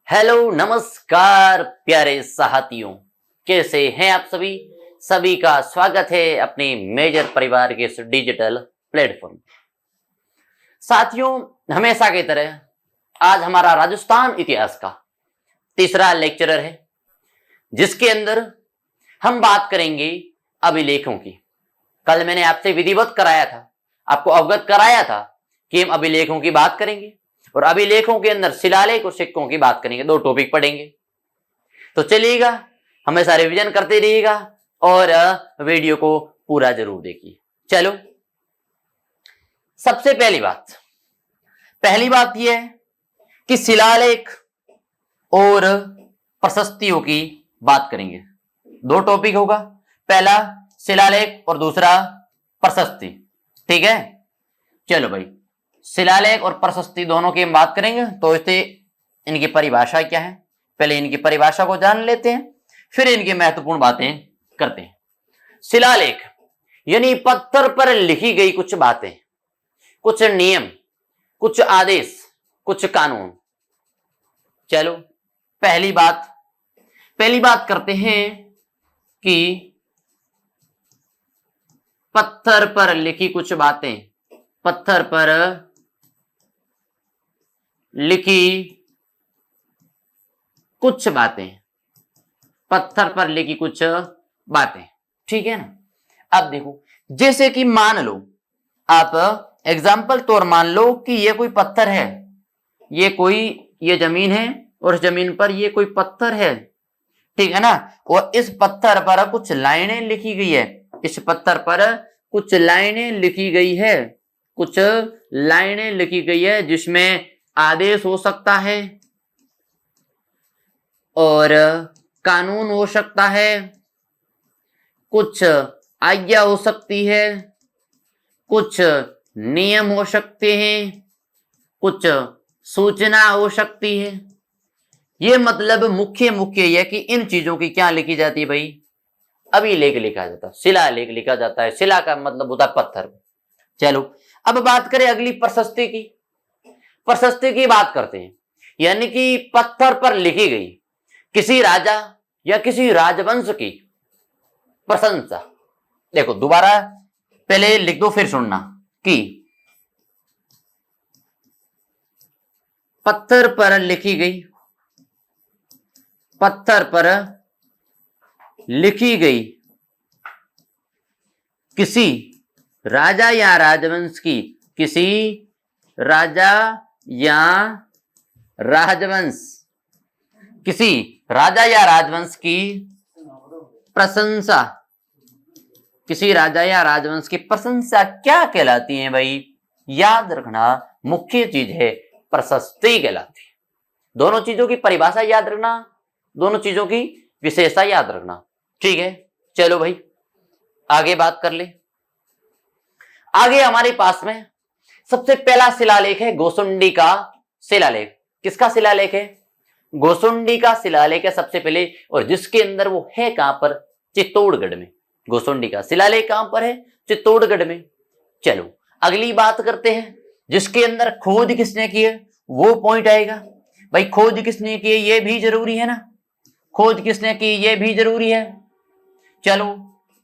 Hello नमस्कार प्यारे साथियों, कैसे हैं आप सभी। सभी का स्वागत है अपने मेजर परिवार के इस डिजिटल प्लेटफॉर्म। साथियों, हमेशा की तरह आज हमारा राजस्थान इतिहास का तीसरा लेक्चरर है, जिसके अंदर हम बात करेंगे अभिलेखों की। कल मैंने आपसे विधिवत कराया था, आपको अवगत कराया था कि हम अभिलेखों की बात करेंगे और अभिलेखों के अंदर शिलालेख और सिक्कों की बात करेंगे। दो टॉपिक पढ़ेंगे। तो चलिएगा, हमेशा रिवीजन करते रहिएगा और वीडियो को पूरा जरूर देखिए। चलो, सबसे पहली बात यह है कि शिलालेख और प्रशस्तियों की बात करेंगे। दो टॉपिक होगा, पहला शिलालेख और दूसरा प्रशस्ति। ठीक है, चलो भाई, शिलालेख और प्रशस्ति दोनों की हम बात करेंगे। तो इससे इनकी परिभाषा क्या है, पहले इनकी परिभाषा को जान लेते हैं, फिर इनकी महत्वपूर्ण बातें करते हैं। शिलालेख यानी पत्थर पर लिखी गई कुछ बातें, कुछ नियम, कुछ आदेश, कुछ कानून। चलो, पहली बात करते हैं कि पत्थर पर लिखी कुछ बातें, पत्थर पर लिखी कुछ बातें, पत्थर पर लिखी कुछ बातें। ठीक है ना। अब देखो, जैसे कि मान लो, आप एग्जाम्पल तौर मान लो कि ये कोई पत्थर है, ये जमीन है और इस जमीन पर ये कोई पत्थर है। ठीक है ना। और इस पत्थर पर कुछ लाइनें लिखी गई है, इस पत्थर पर कुछ लाइनें लिखी गई है, कुछ लाइनें लिखी गई है जिसमें आदेश हो सकता है और कानून हो सकता है, कुछ आज्ञा हो सकती है, कुछ नियम हो सकते हैं, कुछ सूचना हो सकती है। ये मतलब मुख्य यह कि इन चीजों की क्या लिखी जाती है भाई, अभिलेख लिखा जाता है, शिलालेख लिखा जाता है। शिला का मतलब होता है पत्थर। चलो, अब बात करें अगली प्रशस्ति की। प्रशस्ति की बात करते हैं, यानी कि पत्थर पर लिखी गई किसी राजा या किसी राजवंश की प्रशंसा। देखो, दोबारा पहले लिख दो फिर सुनना कि पत्थर पर लिखी गई किसी राजा या राजवंश की, किसी राजा या राजवंश की प्रशंसा, किसी राजा या राजवंश की प्रशंसा क्या कहलाती है भाई। याद रखना, मुख्य चीज है प्रशस्ति कहलाती है। दोनों चीजों की परिभाषा याद रखना, दोनों चीजों की विशेषता याद रखना। ठीक है, चलो भाई आगे बात कर ले। आगे हमारे पास में सबसे पहला शिलालेख है गोसुंडी का शिलालेख। किसका शिलालेख है? गोसुंडी का शिलालेख है सबसे पहले, और जिसके अंदर वो है कहां पर, चित्तौड़गढ़ में। गोसुंडी का शिलालेख कहां पर है? चित्तौड़गढ़ में। चलो अगली बात करते हैं, जिसके अंदर खोज किसने की है वो पॉइंट आएगा। भाई खोज किसने की है ये भी जरूरी है ना, खोज किसने की ये भी जरूरी है। चलो,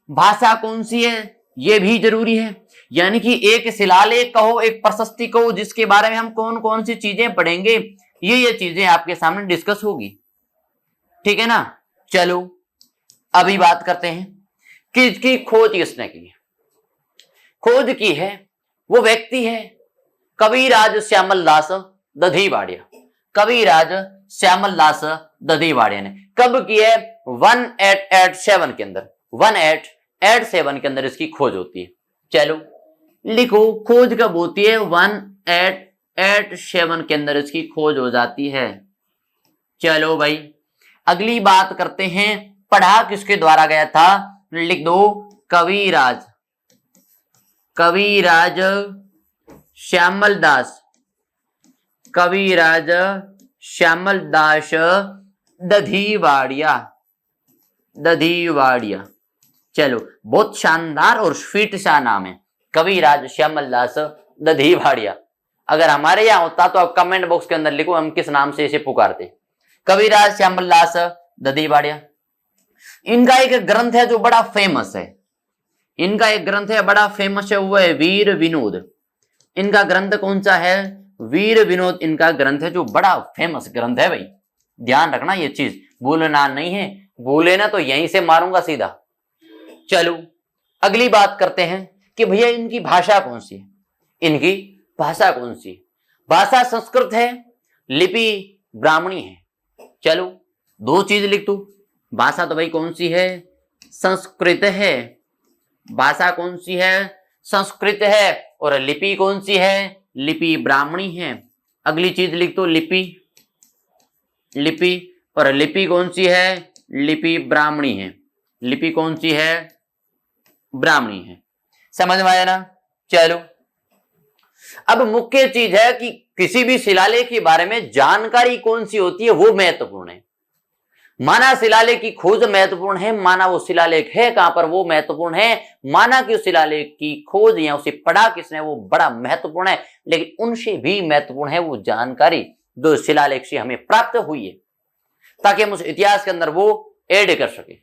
भाषा कौन सी है ये भी जरूरी है। यानी कि एक शिलालेख कहो, एक प्रशस्ति कहो, जिसके बारे में हम कौन कौन सी चीजें पढ़ेंगे, ये चीजें आपके सामने डिस्कस होगी। ठीक है ना। चलो अभी बात करते हैं कि इसकी खोज किसने की है। खोज की है वो व्यक्ति है कविराज श्यामल दास दधीवाड़िया। कविराज श्यामल दास दधीवाड़िया ने कब की है? 1887 के अंदर, 1887 के अंदर इसकी खोज होती है। चलो लिखो, खोज कब होती है? 1887 के अंदर इसकी खोज हो जाती है। चलो भाई अगली बात करते हैं, पढ़ा किसके द्वारा गया था? लिख दो, कविराज श्यामल दास, कविराज श्यामल दास दधीवाड़िया। चलो, बहुत शानदार और स्वीट सा नाम है, कविराज श्यामल दास दधीवाड़िया। अगर हमारे यहाँ होता तो आप कमेंट बॉक्स के अंदर लिखो हम किस नाम से इसे पुकारते। कविराज श्यामल दास दधीवाड़िया। इनका एक ग्रंथ है जो बड़ा फेमस है, इनका एक ग्रंथ है बड़ा फेमस है, वो है वीर विनोद। इनका ग्रंथ कौन सा है? वीर विनोद इनका ग्रंथ है जो बड़ा फेमस ग्रंथ है भाई, ध्यान रखना ये चीज, भूलना नहीं है, भूले ना तो यहीं से मारूंगा सीधा। चलो अगली बात करते हैं कि भैया इनकी भाषा कौन सी है, इनकी भाषा कौन सी है? भाषा संस्कृत है, लिपि ब्राह्मणी है। चलो दो चीज लिख दो, भाषा तो भाई कौन सी है? संस्कृत है। भाषा कौन सी है? संस्कृत है। और लिपि कौन सी है? लिपि ब्राह्मणी है। अगली चीज लिख दो, लिपि, लिपि, और लिपि कौन सी है? लिपि ब्राह्मणी है। लिपि कौन सी है? ब्राह्मणी है। समझ में आया ना? चलो अब मुख्य चीज है कि किसी भी शिलालेख के बारे में जानकारी कौन सी होती है वो महत्वपूर्ण है। माना शिलालेख की खोज महत्वपूर्ण है, माना वो शिलालेख है कहां पर वो महत्वपूर्ण है, माना कि उस शिलालेख की खोज या उसे पढ़ा किसने वो बड़ा महत्वपूर्ण है, लेकिन उनसे भी महत्वपूर्ण है वो जानकारी जो शिलालेख से हमें प्राप्त हुई है, ताकि हम उस इतिहास के अंदर वो ऐड कर सके।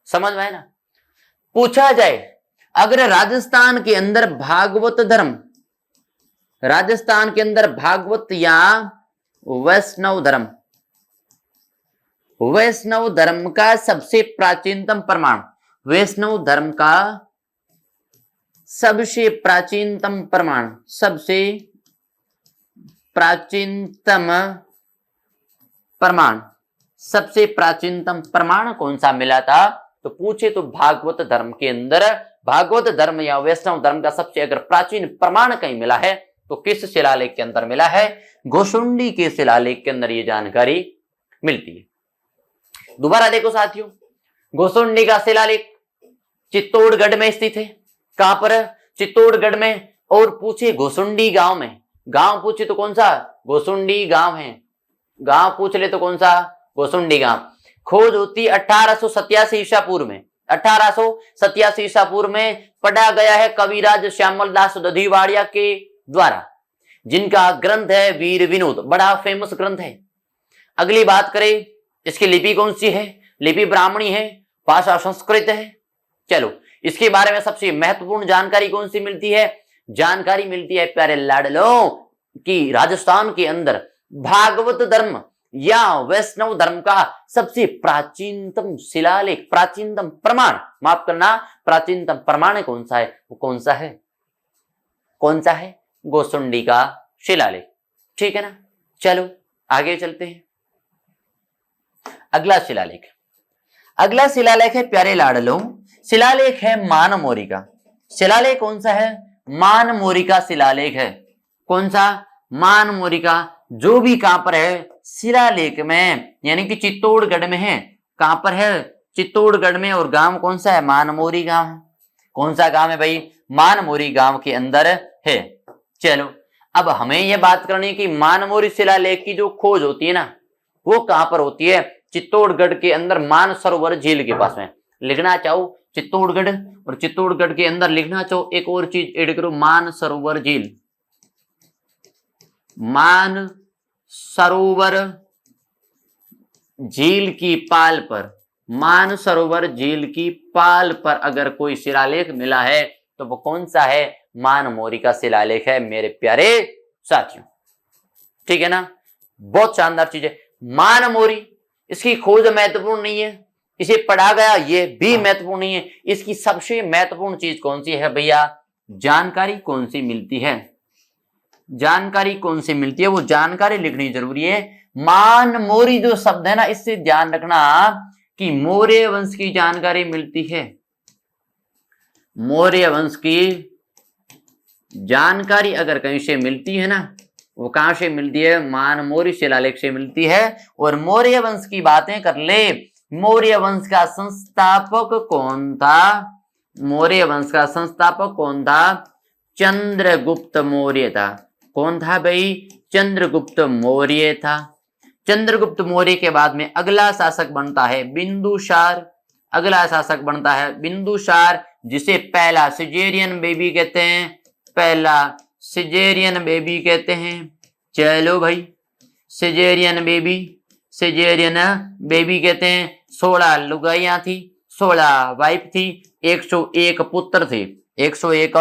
समझ में है ना? पूछा जाए अगर राजस्थान के अंदर भागवत धर्म, राजस्थान के अंदर भागवत या वैष्णव धर्म, वैष्णव धर्म का सबसे प्राचीनतम प्रमाण, वैष्णव धर्म का सबसे प्राचीनतम प्रमाण, सबसे प्राचीनतम प्रमाण, सबसे प्राचीनतम प्रमाण कौन सा मिला था? तो पूछे तो भागवत धर्म के अंदर, भागवत धर्म या वैष्णव धर्म का सबसे अगर प्राचीन प्रमाण कहीं मिला है तो किस शिलालेख के अंदर मिला है? गोसुंडी के शिलालेख के अंदर ये जानकारी मिलती है। दोबारा देखो साथियों, गोसुंडी का शिलालेख चित्तौड़गढ़ में स्थित है। कहां पर? चित्तौड़गढ़ में। और पूछे गोसुंडी गांव में, गांव पूछे तो कौन सा? गोसुंडी गांव है। गांव पूछ ले तो कौन सा? गोसुंडी गांव। खोज होती 1887 ईसा पूर्व में, 1887 ईसा पूर्व में पढ़ा गया है कविराज श्यामल दास दधीवाड़िया के द्वारा, जिनका ग्रंथ है वीर विनोद, बड़ा फेमस ग्रंथ है। अगली बात करें इसकी लिपि कौन सी है? लिपि ब्राह्मणी है, भाषा संस्कृत है। चलो इसके बारे में सबसे महत्वपूर्ण जानकारी कौन सी मिलती है? जानकारी मिलती है प्यारे लाडलो कि राजस्थान के अंदर भागवत धर्म या वैष्णव धर्म का सबसे प्राचीनतम शिलालेख, प्राचीनतम प्रमाण, माफ करना, प्राचीनतम प्रमाण कौन सा है? वो कौन सा है? कौन सा है? गोसुंडी का शिलालेख। ठीक है ना? चलो आगे चलते हैं। अगला शिलालेख, अगला शिलालेख है प्यारे लाडलो, शिलालेख है मानमोरी का। शिलालेख कौन सा है? मानमोरी का शिलालेख है। कौन सा? मानमोरी का, जो भी कहां पर है? शिलालेख में, यानी कि चित्तौड़गढ़ में है। कहां पर है? चित्तौड़गढ़ में। और गांव कौन सा है? मानमोरी गांव। कौन सा गांव है भाई? मानमोरी गांव के अंदर है। चलो अब हमें यह बात करनी है कि मानमोरी शिलालेख की जो खोज होती है ना वो कहां पर होती है? चित्तौड़गढ़ के अंदर मानसरोवर झील के पास में। लिखना चाहो चित्तौड़गढ़, और चित्तौड़गढ़ के अंदर लिखना चाहो एक और चीज ऐड करो, मानसरोवर झील। मानसरोवर झील की पाल पर, मानसरोवर झील की पाल पर अगर कोई शिलालेख मिला है तो वो कौन सा है? मानमोरी का शिलालेख है मेरे प्यारे साथियों। ठीक है ना? बहुत शानदार चीज है मानमोरी। इसकी खोज महत्वपूर्ण नहीं है, इसे पढ़ा गया ये भी महत्वपूर्ण नहीं है। इसकी सबसे महत्वपूर्ण चीज कौन सी है भैया? जानकारी कौन सी मिलती है? जानकारी कौन सी मिलती है वो जानकारी लिखनी जरूरी है। मानमोरी जो शब्द है ना, इससे ध्यान रखना कि मौर्य वंश की जानकारी मिलती है। मौर्य वंश की जानकारी अगर कहीं से मिलती है ना, वो कहां से मिलती है? मानमोरी शिलालेख से मिलती है। और मौर्य वंश की बातें कर ले, मौर्य वंश का संस्थापक कौन था? मौर्य वंश का संस्थापक कौन था? चंद्रगुप्त मौर्य था। कौन था भाई? चंद्रगुप्त मौर्य था। चंद्रगुप्त मौर्य के बाद में अगला शासक बनता है बिंदुसार। अगला शासक बनता है बिंदुसार, जिसे पहला सिजेरियन बेबी कहते हैं, पहला सिजेरियन बेबी कहते हैं। चलो भाई, सिजेरियन बेबी, सिजेरियन बेबी कहते हैं। 16 लुगाइयां थी, 16 वाइफ थी, 101 पुत्र थे, 101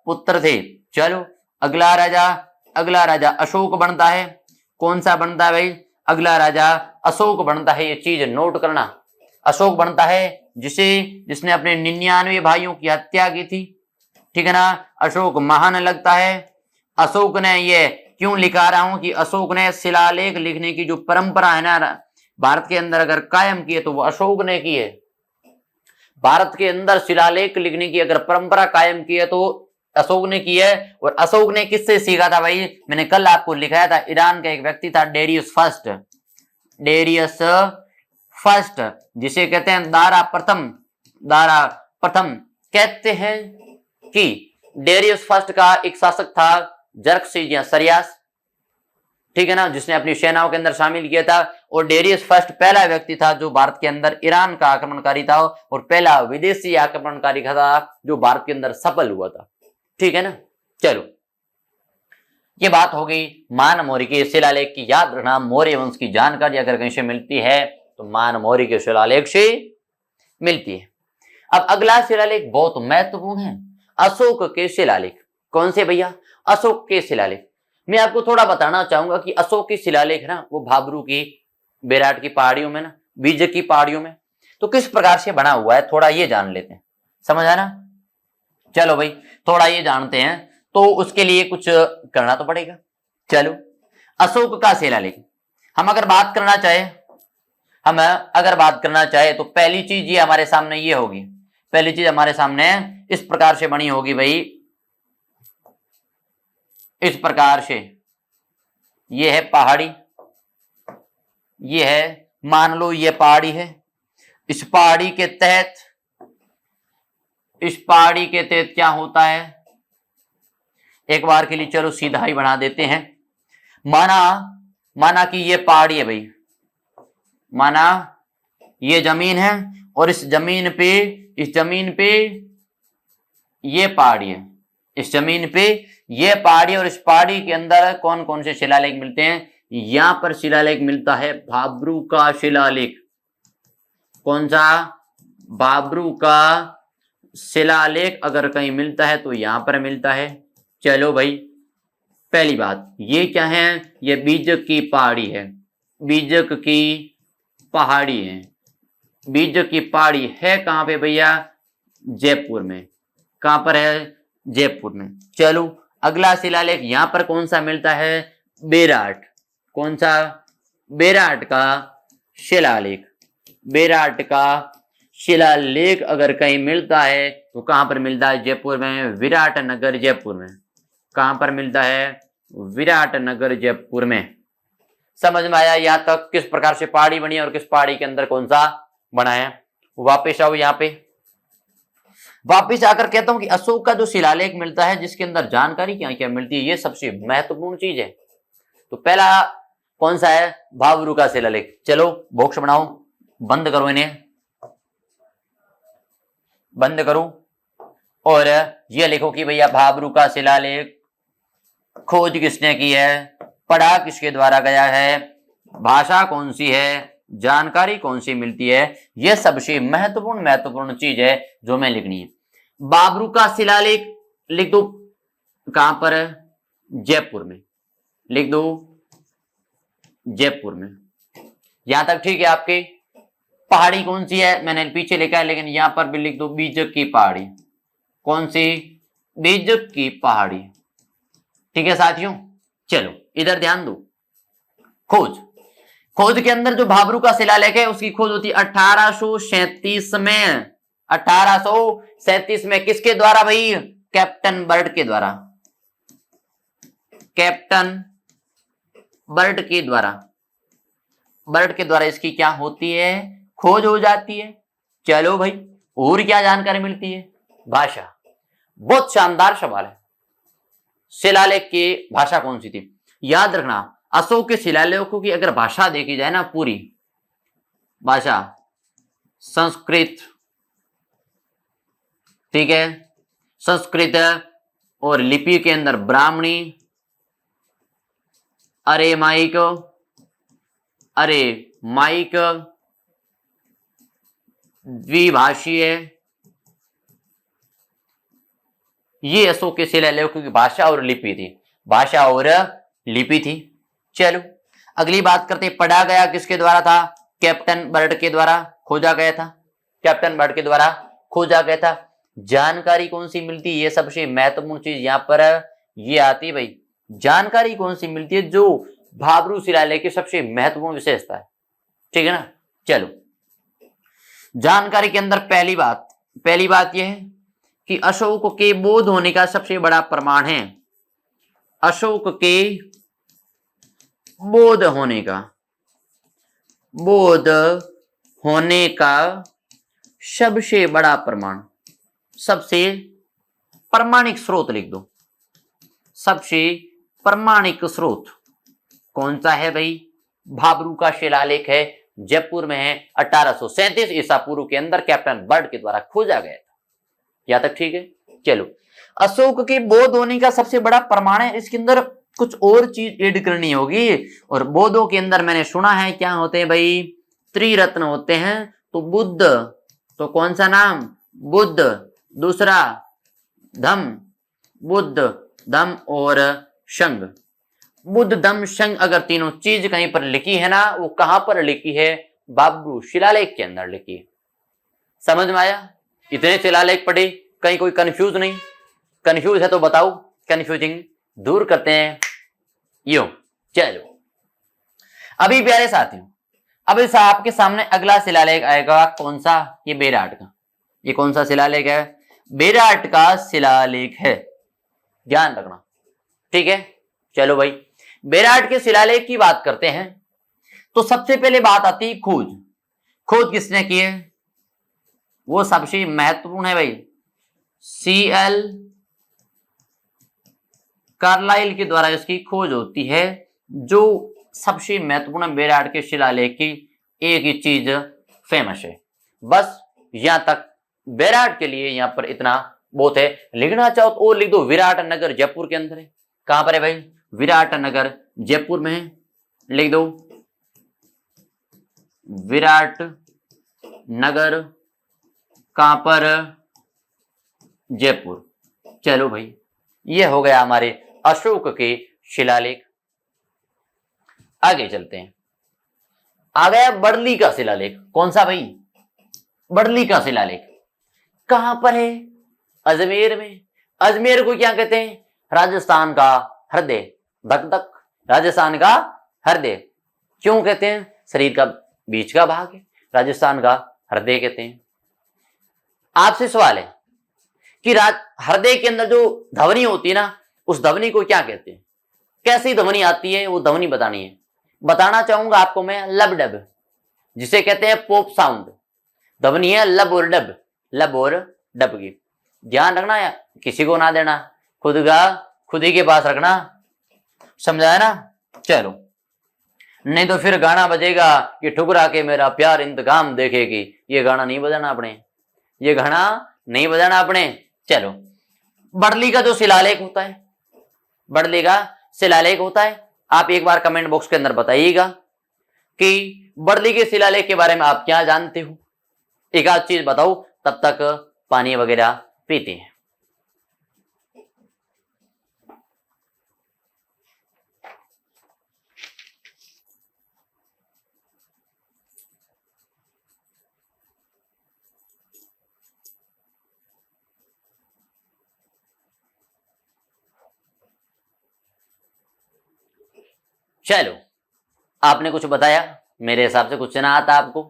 पुत्र थे। चलो अगला राजा अशोक बनता है। कौन सा बनता है भाई? अगला राजा अशोक बनता है। ये चीज नोट करना, अशोक बनता है जिसने अपने 99 भाइयों की हत्या की थी, ठीक है ना। अशोक महान लगता है। अशोक ने, ये क्यों लिखा रहा हूं कि अशोक ने शिलालेख लिखने की जो परंपरा है ना भारत के अंदर अगर कायम की है तो वो अशोक ने की है। भारत के अंदर शिलालेख लिखने की अगर परंपरा कायम की है तो अशोक ने की है। और अशोक ने किससे सीखा था भाई? मैंने कल आपको लिखाया था, ईरान का एक व्यक्ति था डेरियस फर्स्ट, जिसे कहते हैं दारा प्रथम। कहते हैं कि डेरियस फर्स्ट का एक शासक था जर्क्सियस, ठीक है ना, जिसने अपनी सेनाओं के अंदर शामिल किया था। और डेरियस फर्स्ट पहला व्यक्ति था जो भारत के अंदर ईरान का आक्रमणकारी था और पहला विदेशी आक्रमणकारी था जो भारत के अंदर सफल हुआ था, ठीक है ना। चलो ये बात हो गई मान मौर्य के शिलालेख की। याद रखना, मौर्य वंश की जानकारी अगर कहीं से मिलती है तो मान मौर्य के शिलालेख से मिलती है। अब अगला शिलालेख बहुत महत्वपूर्ण है, अशोक के शिलालेख। कौन से भैया? अशोक के शिलालेख। मैं आपको थोड़ा बताना चाहूंगा कि अशोक की शिलालेख ना वो भाबरू की, बेराट की पहाड़ियों में ना, बीजक की पहाड़ियों में, तो किस प्रकार से बना हुआ है थोड़ा ये जान लेते हैं। समझ आया ना? चलो भाई थोड़ा ये जानते हैं, तो उसके लिए कुछ करना तो पड़ेगा। चलो अशोक का शिलालेख हम अगर बात करना चाहे तो पहली चीज ये हमारे सामने ये होगी, पहली चीज हमारे सामने इस प्रकार से बनी होगी भाई, इस प्रकार से। ये है पहाड़ी, ये है, मान लो ये पहाड़ी है। इस पहाड़ी के तहत क्या होता है, एक बार के लिए चलो सीधा ही बना देते हैं। माना कि ये पहाड़ी है भाई, माना ये जमीन है और इस जमीन पे ये पहाड़ी है, इस जमीन पे ये पहाड़ी, और इस पहाड़ी के अंदर कौन कौन से शिलालेख मिलते हैं? यहां पर शिलालेख मिलता है भाब्रू का शिलालेख। कौन सा? भाब्रू का शिलालेख अगर कहीं मिलता है तो यहां पर मिलता है। चलो भाई पहली बात ये क्या है? ये बीजक की पहाड़ी है, बीजक की पहाड़ी है। बीजक की पहाड़ी है कहां पे भैया? जयपुर में। कहां पर है? जयपुर में। चलो अगला शिलालेख यहां पर कौन सा मिलता है? बेराट। कौन सा? बेराट का शिलालेख। बेराट का शिलालेख अगर कहीं मिलता है तो कहां पर मिलता है? जयपुर में, विराट नगर जयपुर में। कहां पर मिलता है? विराट नगर जयपुर में। समझ में आया यहां तक किस प्रकार से पहाड़ी बनी है और किस पहाड़ी के अंदर कौन सा बना है? वापिस आओ यहां पे, वापिस आकर कहता हूं कि अशोक का जो शिलालेख मिलता है जिसके अंदर जानकारी क्या क्या मिलती है, ये सबसे महत्वपूर्ण चीज है। तो पहला कौन सा है? भाबरू का शिलालेख। चलो बॉक्स बनाओ, बंद करो, इन्हें बंद करो और ये लिखो कि भैया भाबरू का शिलालेख खोज किसने की है, पढ़ा किसके द्वारा गया है, भाषा कौन सी है, जानकारी कौन सी मिलती है। यह सबसे महत्वपूर्ण चीज है जो मैं लिखनी है। बाबरू का शिलालेख लिख दो, कहां पर है? जयपुर में। लिख दो जयपुर में। यहां तक ठीक है आपके? पहाड़ी कौन सी है मैंने पीछे लिखा है, लेकिन यहां पर भी लिख दो बीजक की पहाड़ी। कौन सी? बीजक की पहाड़ी। ठीक है साथियों, चलो इधर ध्यान दो। खोज के अंदर जो भाबरू का शिलालेख है उसकी खोज होती है 1837 में। 1837 में किसके द्वारा भाई? कैप्टन बर्ड के द्वारा। कैप्टन बर्ड के द्वारा इसकी क्या होती है? खोज हो जाती है। चलो भाई और क्या जानकारी मिलती है? भाषा। बहुत शानदार सवाल है। शिलालेख की भाषा कौन सी थी? याद रखना अशोक के शिलालेखों की अगर भाषा देखी जाए ना, पूरी भाषा संस्कृत, ठीक है, संस्कृत, और लिपि के अंदर ब्राह्मणी, अरेमाइक माइक द्विभाषीय, ये अशोक के शिलालेखों की भाषा और लिपि थी, भाषा और लिपि थी। चलो अगली बात करते, पढ़ा गया किसके द्वारा था? कैप्टन बर्ड के द्वारा खोजा गया था, कैप्टन बर्ड के द्वारा खोजा गया था। जानकारी कौन सी मिलती है? ये सबसे महत्वपूर्ण चीज यहां पर ये आती है भाई, जानकारी कौन सी मिलती है? जो भाब्रू शिलालेख की सबसे महत्वपूर्ण विशेषता है, ठीक है ना। चलो जानकारी के अंदर पहली बात यह है कि अशोक के बौद्ध होने का सबसे बड़ा प्रमाण है, अशोक के बौद्ध होने का सबसे बड़ा प्रमाण, सबसे प्रामाणिक स्रोत लिख दो, सबसे प्रामाणिक स्रोत कौन सा है भाई? भाब्रू का शिलालेख है, जयपुर में है, 1837 ईसा पूर्व के अंदर कैप्टन बर्ड के द्वारा खोजा गया था। यहां तक ठीक है। चलो अशोक के बौद्ध होने का सबसे बड़ा प्रमाण है, इसके अंदर कुछ और चीज ऐड करनी होगी। और बौद्धों के अंदर मैंने सुना है क्या होते हैं भाई? त्रिरत्न होते हैं। तो बुद्ध, तो कौन सा नाम? बुद्ध, दूसरा धम, बुद्ध धम और संघ। बुद्ध धम संघ अगर तीनों चीज कहीं पर लिखी है ना, वो कहां पर लिखी है? भाब्रू शिलालेख के अंदर लिखी है। समझ में आया? इतने शिलालेख पढ़े, कहीं कोई कंफ्यूज नहीं? कंफ्यूज है तो बताओ, कंफ्यूजिंग दूर करते हैं। यो चलो अभी प्यारे साथियों, अब इस आपके सामने अगला शिलालेख आएगा, कौन सा? ये बेराट का। ये कौन सा शिलालेख है? बेराट का शिलालेख है, ध्यान रखना, ठीक है। चलो भाई बेराट के शिलालेख की बात करते हैं तो सबसे पहले बात आती है खोज। खोज किसने की है? वो सबसे महत्वपूर्ण है भाई, CL कार्लाइल के द्वारा इसकी खोज होती है। जो सबसे महत्वपूर्ण बेराट के शिलालेख की एक ही चीज फेमस है, बस यहां तक बेराट के लिए यहां पर इतना बहुत है। लिखना चाहो तो और लिख दो, विराट नगर जयपुर के अंदर है। कहां पर है भाई? विराट नगर जयपुर में है, लिख दो विराट नगर कहां पर? जयपुर। चलो भाई ये हो गया हमारे अशोक के शिलालेख। आगे चलते हैं, आ गया बर्ली का शिलालेख। कौन सा भाई? बर्ली का शिलालेख कहां पर है? अजमेर में। अजमेर को क्या कहते हैं? राजस्थान का हृदय, धक धक, राजस्थान का हृदय। क्यों कहते हैं? शरीर का बीच का भाग है, राजस्थान का हृदय कहते हैं। आपसे सवाल है कि हृदय के अंदर जो ध्वनि होती है ना, उस ध्वनि को क्या कहते हैं? कैसी ध्वनि आती है वो ध्वनि बतानी है। बताना चाहूंगा आपको मैं, लब डब, जिसे कहते हैं पॉप साउंड। ध्वनि है लब और डब, लब और डब की। ध्यान रखना है, किसी को ना देना, खुद ही के पास रखना, समझाया ना। चलो नहीं तो फिर गाना बजेगा कि ठुकरा के मेरा प्यार इंतकाम देखेगी। ये गाना नहीं बजाना आपने, ये गाना नहीं बजाना आपने। चलो बर्ली का जो शिलालेख होता है, बर्ली का शिलालेख होता है, आप एक बार कमेंट बॉक्स के अंदर बताइएगा कि बर्ली के शिलालेख के बारे में आप क्या जानते हो। एक आध चीज बताओ, तब तक पानी वगैरह पीते हैं। चलो आपने कुछ बताया, मेरे हिसाब से कुछ ना आता आपको,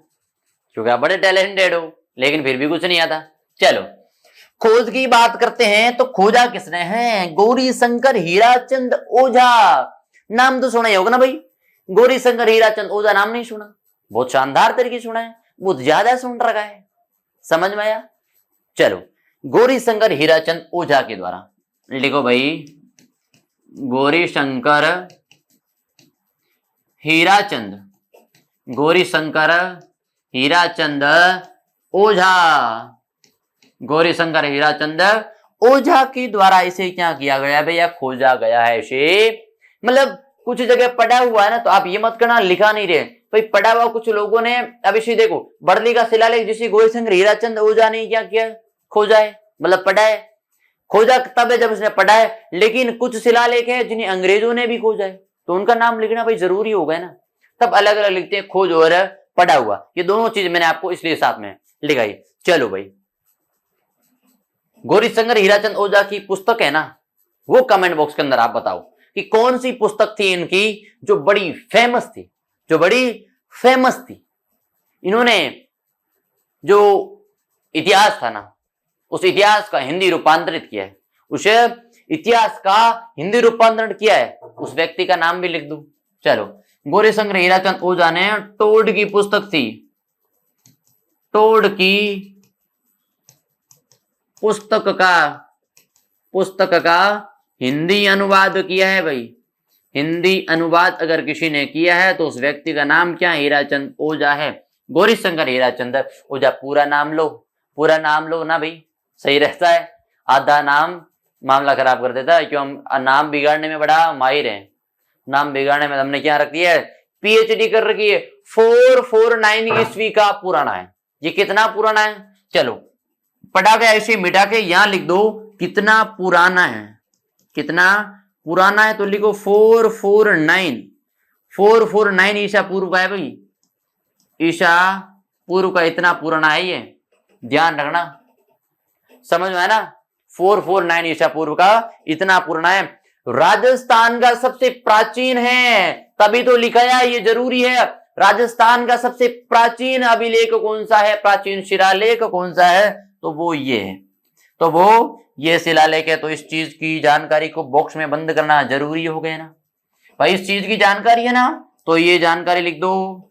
क्योंकि आप बड़े टैलेंटेड हो, लेकिन फिर भी कुछ नहीं आता। चलो खोज की बात करते हैं तो खोजा किसने है? गौरी शंकर हीराचंद ओझा। नाम तो सुना ही होगा ना भाई, गौरी शंकर हीराचंद ओझा नाम नहीं सुना? बहुत शानदार तरीके सुना है, बहुत ज्यादा सुन रखा है। समझ में आया? चलो गौरी शंकर हीराचंद ओझा के द्वारा लिखो भाई, गौरी शंकर हीराचंद, गौरी शंकर हीराचंद ओझा, गौरी शंकर हीराचंद ओझा के द्वारा इसे क्या किया गया भैया? खोजा गया है। इसे मतलब कुछ जगह पढ़ा हुआ है ना, तो आप ये मत करना लिखा नहीं रहे, भाई पढ़ा हुआ कुछ लोगों ने, अब इसी देखो बड़ली का शिलालेख जिसे गौरीशंकर हीराचंद ओझा ने क्या किया, खोजा है, मतलब पढ़ा है, खोजा तब है जब उसने पढ़ा है। लेकिन कुछ शिलालेख है जिन्हें अंग्रेजों ने भी खोजा है, तो उनका नाम लिखना भाई जरूरी हो गया ना, तब अलग अलग लिखते हैं, खोज और पढ़ा हुआ, ये दोनों चीज मैंने आपको इसलिए साथ में लिखाई। चलो भाई, गौरीशंकर हीराचंद ओझा की पुस्तक है ना, वो कमेंट बॉक्स के अंदर आप बताओ कि कौन सी पुस्तक थी इनकी जो बड़ी फेमस थी, जो बड़ी फेमस थी। इन्होंने जो इतिहास था ना, उस इतिहास का हिंदी रूपांतरित किया है, उस इतिहास का हिंदी रूपांतरण किया है, उस व्यक्ति का नाम भी लिख दूं। चलो, गौरीशंकर हीराचंद ओझा ने टोड की पुस्तक थी, टोड की पुस्तक का हिंदी अनुवाद किया है भाई। हिंदी अनुवाद अगर किसी ने किया है तो उस व्यक्ति का नाम क्या, हीराचंद ओझा है, गौरीशंकर हीराचंद ओझा। पूरा नाम लो, पूरा नाम लो ना भाई, सही रहता है, आधा नाम मामला खराब कर देता है, क्यों हम नाम बिगाड़ने में बड़ा माहिर है, नाम बिगाड़ने में हमने क्या रख दिया है, पीएचडी कर रखी है। 449 ईस्वी का पुराना है, ये कितना पुराना है, चलो पढ़ा गया इसे मिटा के यहां लिख दो कितना पुराना है, कितना पुराना है, तो लिखो 449 ईसा पूर्व का है भाई, ईसा पूर्व का इतना पुराना है ये, ध्यान रखना, समझ में है ना, 449 ईसा पूर्व का इतना पुराना है। राजस्थान का सबसे प्राचीन है, तभी तो लिखाया, ये जरूरी है। राजस्थान का सबसे प्राचीन अभिलेख कौन सा है, प्राचीन शिलालेख कौन सा है, तो वो ये है, तो वो ये शिलालेख है। तो इस चीज की जानकारी को बॉक्स में बंद करना जरूरी हो गया ना भाई, इस चीज की जानकारी है ना, तो ये जानकारी लिख दो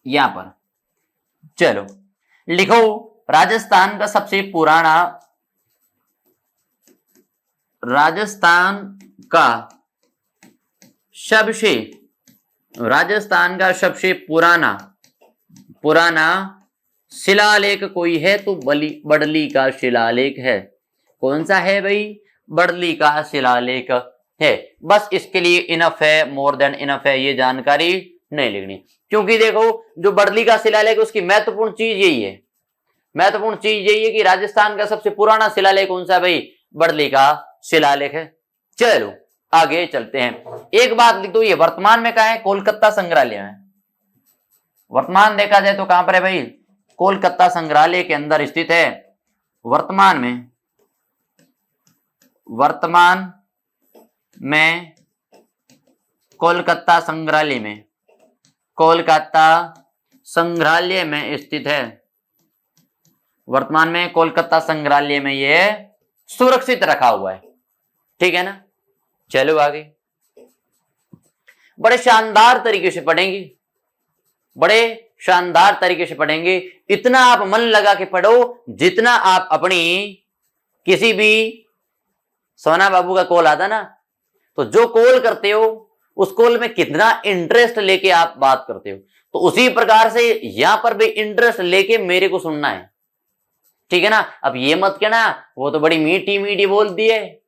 यहां पर। चलो लिखो, राजस्थान का सबसे पुराना, राजस्थान का सबसे पुराना शिलालेख कोई है तो बड़ली का शिलालेख है। कौन सा है भाई, बड़ली का शिलालेख है। बस इसके लिए इनफ है, मोर देन इनफ है, ये जानकारी नहीं लिखनी, क्योंकि देखो जो बड़ली का शिलालेख उसकी महत्वपूर्ण चीज यही है, महत्वपूर्ण चीज यही है कि राजस्थान का सबसे पुराना शिलालेख कौन सा भाई, बड़ली का शिलालेख है। चलो आगे चलते हैं। एक बात लिख दो, ये वर्तमान में कहा है, कोलकाता संग्रहालय में, वर्तमान देखा जाए तो कहां पर है भाई, कोलकाता संग्रहालय के अंदर स्थित है। वर्तमान में कोलकाता संग्रहालय में स्थित है। वर्तमान में कोलकाता संग्रहालय में ये सुरक्षित रखा हुआ है, ठीक है ना। चलो आगे, बड़े शानदार तरीके से पढ़ेंगे, बड़े शानदार तरीके से पढ़ेंगे। इतना आप मन लगा के पढ़ो जितना आप अपनी किसी भी, सोना बाबू का कॉल आता ना, तो जो कॉल करते हो उस कॉल में कितना इंटरेस्ट लेके आप बात करते हो, तो उसी प्रकार से यहां पर भी इंटरेस्ट लेके मेरे को सुनना है, ठीक है ना। अब ये मत कहना वो तो बड़ी मीठी मीठी बोलती है,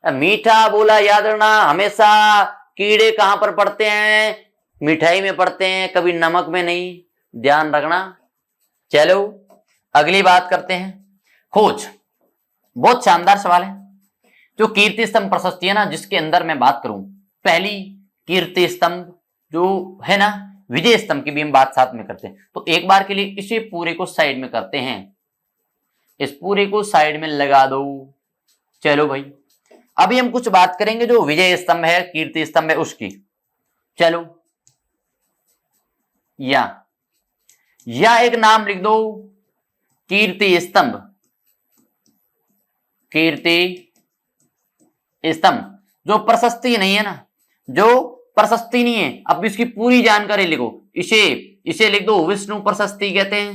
मीठा बोला याद रखना, हमेशा कीड़े कहां पर पड़ते हैं, मिठाई में पड़ते हैं, कभी नमक में नहीं, ध्यान रखना। चलो अगली बात करते हैं, खोज। बहुत शानदार सवाल है। जो कीर्ति स्तंभ प्रशस्ति है ना, जिसके अंदर मैं बात करूं, पहली कीर्ति स्तंभ जो है ना, विजय स्तंभ की भी हम बात साथ में करते हैं। तो एक बार के लिए इसे पूरे को साइड में करते हैं, इस पूरे को साइड में लगा दो। चलो भाई, अभी हम कुछ बात करेंगे जो विजय स्तंभ है, कीर्ति स्तंभ है उसकी। चलो या एक नाम लिख दो, कीर्ति स्तंभ, कीर्ति स्तंभ। जो प्रशस्ति नहीं है ना, जो प्रशस्ति नहीं है, अब इसकी पूरी जानकारी लिखो, इसे लिख दो विष्णु प्रशस्ति कहते हैं,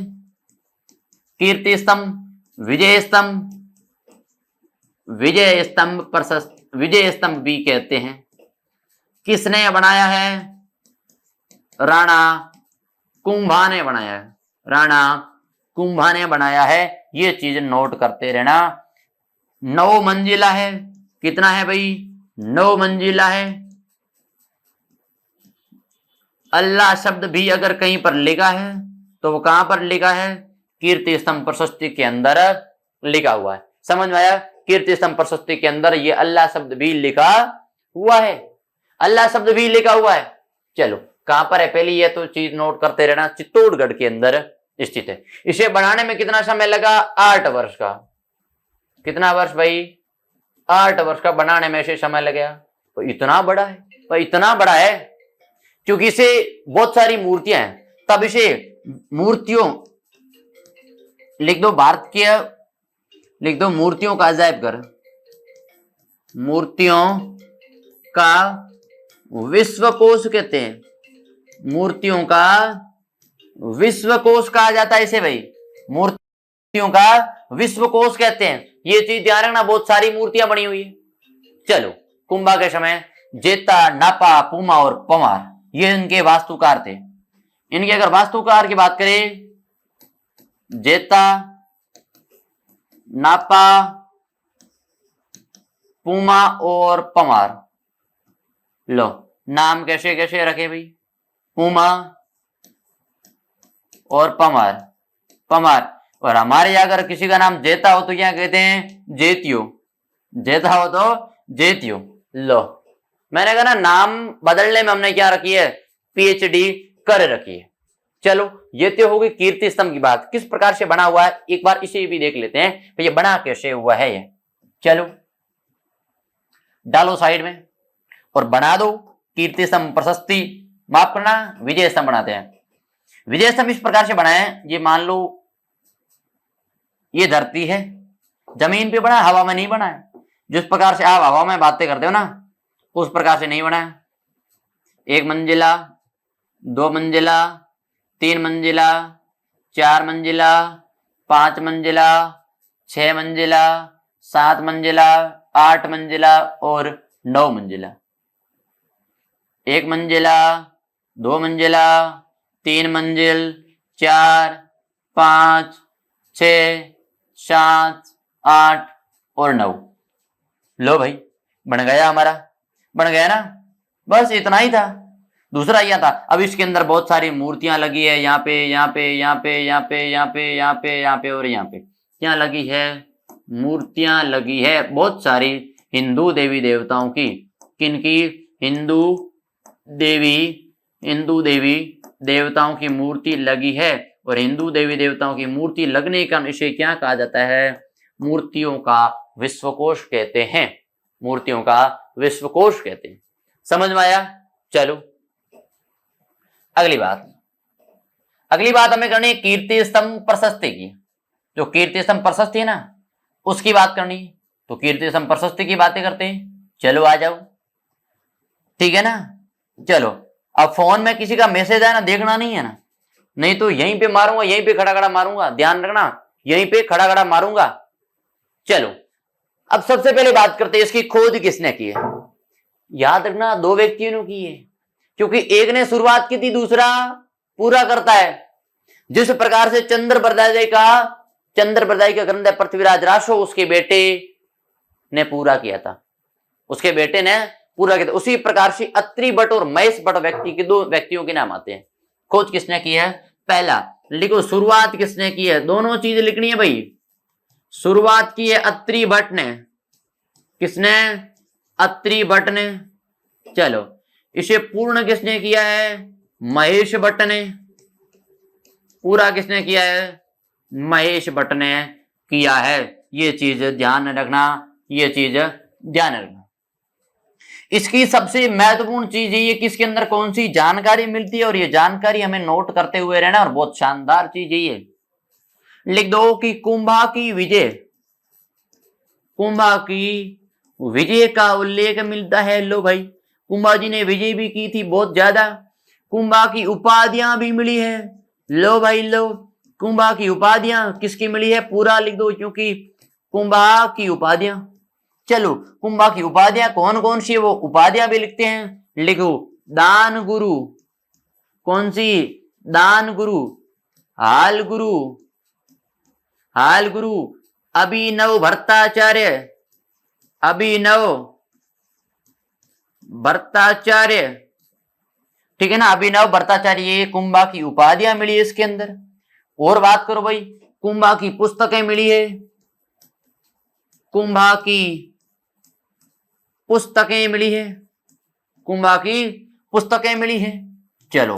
कीर्ति स्तंभ, विजय स्तंभ, विजय स्तंभ भी कहते हैं। किसने बनाया है, राणा कुंभा ने बनाया है, राणा कुंभा ने बनाया है, ये चीज नोट करते रहना। 9 मंजिला है, कितना है भाई, 9 मंजिला है। अल्लाह शब्द भी अगर कहीं पर लिखा है तो वो कहां पर लिखा है? कीर्ति स्तंभ प्रशस्ति के अंदर लिखा हुआ है। समझ में आया? कीर्ति स्तंभ प्रशस्ति के अंदर ये अल्लाह शब्द भी लिखा हुआ है, अल्लाह शब्द भी लिखा हुआ है। चलो कहां पर है पहले ये तो चीज नोट करते रहना, चित्तौड़गढ़ के अंदर स्थित है। इसे बनाने में कितना समय लगा? 8 वर्ष का। कितना वर्ष भाई? 8 वर्ष का बनाने में इसे समय लगा। तो इतना बड़ा है, तो इतना बड़ा है क्योंकि इसे बहुत सारी मूर्तियां हैं, तब इसे मूर्तियों लिख दो, भारतीय लिख दो, मूर्तियों का अजायब घर, मूर्तियों का विश्वकोश कहते हैं, मूर्तियों का विश्वकोश कहा जाता है इसे भाई, मूर्तियों का विश्वकोश कहते हैं। ये चीज ध्यान रखना, बहुत सारी मूर्तियां बनी हुई है। चलो कुंभा के समय जेता, नापा, पूमा और पमार ये इनके वास्तुकार थे। इनके अगर वास्तुकार की बात करें, जेता, नापा, पूमा और पमार, लो नाम कैसे कैसे रखे भाई? पूमा और पमार, पमार। और हमारे अगर किसी का नाम जेता हो तो क्या कहते हैं? जेतियो, जेता हो तो जेतियो। लो मैंने कहा ना, नाम बदलने में हमने क्या रखी है? पीएचडी कर रखी है। चलो ये तो होगी कीर्ति स्तंभ की बात, किस प्रकार से बना हुआ है एक बार इसे भी देख लेते हैं, तो ये बना कैसे हुआ है ये। चलो डालो साइड में और बना दो कीर्ति स्तंभ प्रशस्ति, माफ करना विजय स्तंभ बनाते हैं। विजय स्तंभ इस प्रकार से बनाए, ये मान लो ये धरती है, जमीन पे बना, हवा में नहीं बना है। जिस प्रकार से आप हवा में बातें करते हो ना, उस प्रकार से नहीं बना है। 1 मंजिला, 2 मंजिला, 3 मंजिला, 4 मंजिला, 5 मंजिला, 6 मंजिला, 7 मंजिला, 8 मंजिला और 9 मंजिला। 1 मंजिला, 2 मंजिला, 3 मंजिल, 4, 5, 6, 7, 8 और 9। लो भाई बन गया हमारा, बन गया ना, बस इतना ही था। दूसरा यह था, अब इसके अंदर बहुत सारी मूर्तियां लगी है, यहाँ पे यहाँ पे यहाँ पे यहाँ पे यहाँ पे यहाँ पे यहाँ पे और यहाँ पे क्या लगी है? मूर्तियां लगी है बहुत सारी हिंदू देवी देवताओं की। किनकी? हिंदू देवी देवताओं की मूर्ति लगी है। और हिंदू देवी देवताओं की मूर्ति लगने का इसे क्या कहा जाता है? मूर्तियों का विश्वकोश कहते हैं, मूर्तियों का विश्वकोश कहते हैं। समझ में आया? चलो अगली बात हमें करनी है कीर्ति स्तंभ प्रशस्ति की। जो कीर्ति स्तंभ प्रशस्ति है ना, उसकी बात करनी है। तो कीर्ति स्तंभ प्रशस्ति की बातें करते हैं। चलो आ जाओ, ठीक है ना। चलो अब फोन में किसी का मैसेज आया ना, देखना नहीं है ना, नहीं तो यहीं पे मारूंगा, यहीं पे खड़ा खड़ा मारूंगा, ध्यान रखना, यहीं पे खड़ा खड़ा मारूंगा। चलो अब सबसे पहले बात करते हैं इसकी खोज किसने की है। याद रखना 2 व्यक्तियों ने की है, क्योंकि एक ने शुरुआत की थी, दूसरा पूरा करता है। जिस प्रकार से चंद्र बरदाई का ग्रंथ है पृथ्वीराज रासो, उसके बेटे ने पूरा किया था, उसके बेटे ने पूरा किया था। उसी प्रकार से अत्रि भट्ट और महेश भट्ट व्यक्ति के 2 व्यक्तियों के नाम आते हैं। खोज किसने की है? पहला लिखो, शुरुआत किसने की है? दोनों चीज लिखनी है भाई। शुरुआत की है अत्रि भट्ट ने। किसने? अत्रि भट्ट ने। चलो इसे पूर्ण किसने किया है? महेश भट्ट ने। पूरा किसने किया है? महेश भट्ट ने किया है। ये चीज ध्यान रखना, ये चीज ध्यान रखना। इसकी सबसे महत्वपूर्ण चीज ये कि इसके अंदर कौन सी जानकारी मिलती है, और ये जानकारी हमें नोट करते हुए रहना। और बहुत शानदार चीज ये लिख दो कि कुंभा की विजय का उल्लेख मिलता है। लो भाई, कुंभा जी ने विजय भी की थी बहुत ज्यादा। कुंभा की उपाधियां भी मिली है। लो भाई लो, कुंभा की उपाधियां किसकी मिली है? पूरा लिख दो, क्योंकि कुंभा की उपाधियां। चलो कुंभा की उपाधियां कौन कौन सी है, वो उपाधियां भी लिखते हैं। लिखो, दान गुरु। कौन सी? दान गुरु, हाल गुरु, अभिनव भट्टाचार्य, ठीक है ना। अभिनव भट्टाचार्य, कुंभा की उपाधियां मिली है इसके अंदर। और बात करो भाई, कुंभा की पुस्तकें मिली है, कुंभा की पुस्तकें मिली है, कुंभा की पुस्तकें मिली है। चलो